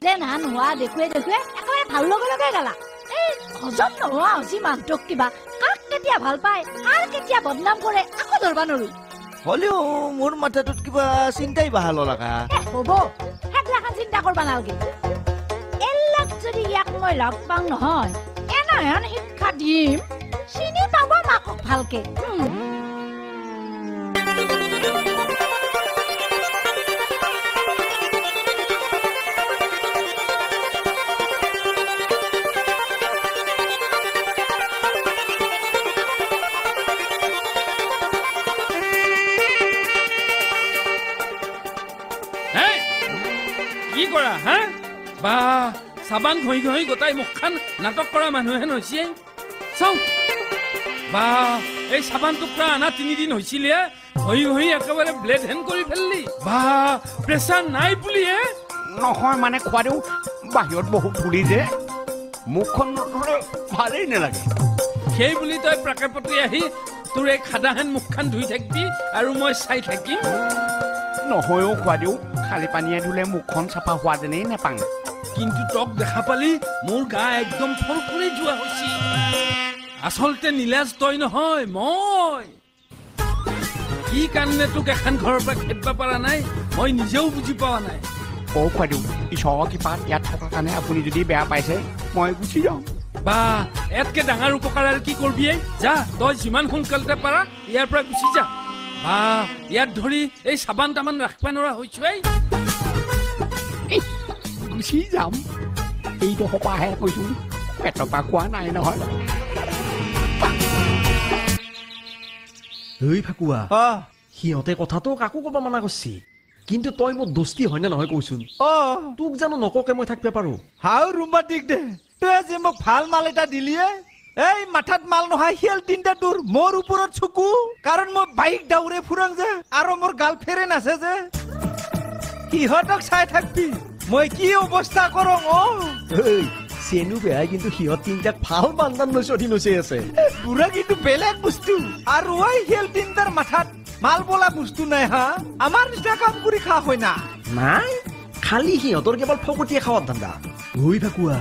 যে না নোৱা দেখুৱে একেবাৰে ভাল লগে গেলা এই হজম নোহোৱা হৈছে মানুহটোক কিবা কাক কেতিয়া ভাল পায় কাৰ কেতিয়া বদনাম কৰে আকৌ ধৰবা নৰো হলেও মোৰ মাথাটোত কিবা চিন্তাই বাহাল লগা হ'ব হেগলাখান চিন্তা কৰবা নালগে এলাক যদি ইয়াক মই লগ পাং নহয় এনাহেন শিক্ষা দিম চিনি পাব মাকক ভালকে বা সাবান ঘঁহি ঘঁহি গোটাই মুখখান নাটক কৰা মানুহেন হৈছে চাওঁ বা এই সাবান টুকুৰা আনা 3 দিন হৈছিলে ঘঁহি ঘঁহি একেবাৰে ব্লেড হেন কৰি ফেললি বা প্ৰেছাৰ নাই বুলি নহয় মানে খোৱাৰেও বাহিৰত বহুত ফুলি যে মুখখন ভালেই নালাগে সেই বুলি তই প্ৰাকেপতি আহি তোৰ এই খাদাহেন মুখখান ধুই থাকিবি আৰু মই চাই থাকিম নহয়ও খোৱাৰেও খালি পানীয়ে ধুলে মুখখন চাফা হোৱা যেনেই নাপাং কিন্তু তক দেখা পালি মোৰ গা একদম ফৰফৰি যোৱা হৈছে আচলতে নীলাজ তই নহয় মই কি কাৰণে তোক এখন ঘৰৰ পৰা খেদব পৰা নাই মই নিজেও বুজি পোৱা নাই খোৱাৰেও ঈশ্বৰৰ কৃপাত ইয়াত থকা কাৰণে আপুনি যদি বেয়া পাইছে মই গুচি যাওঁ বা ইয়াতকে ডাঙৰ উপকাৰ আৰু কি কৰবি যা তই যিমান সোনকালতে পাৰা ইয়াৰ পৰা গুচি যা বা ইয়াত ধৰি এই সাবান তামান ৰাখবা নৰা হৈছো গুচি যাম এইটো সপাহে কৈছো পেটৰ পৰা খোৱা নাই নহয় ঐ ফাকুৱা সিহঁতে কথাটো কাকো ক'ব মানা কৰছি কিন্তু তই মোৰ দোস্তি হয় না নহয় কওচোন তোক জানো নককে মই থাকিব পাৰো হাও ৰোমান্টিক দে তই যে মোক ভাল মাল এটা দিলিয়ে এই মাথাত মাল নহয় হিল তিনটা তোৰ মোৰ ওপৰত চকু কাৰণ মই বাইক দাউৰে ফুৰাং যে আৰু মোৰ গাৰ্লফ্ৰেণ্ড আছে যে সিহঁতক চাই থাকবি মই কি অৱস্থা কৰং এই চেনু বেয়াই কিন্তু সিহঁত তিনটাক ভাল বান্ধান নচি নচি আছে পুৰা কিন্তু বেলেগ বস্তু আৰু ওই হিল তিনটাৰ মাথাত মাল বোলা বস্তু নাই হা আমাৰ নিচিনা কাম কৰি খা হয় না নাই খালি সিহঁতৰ কেৱল ফকটিয়ে খাৱাৰ ধান্দা ঐ ফাকুৱা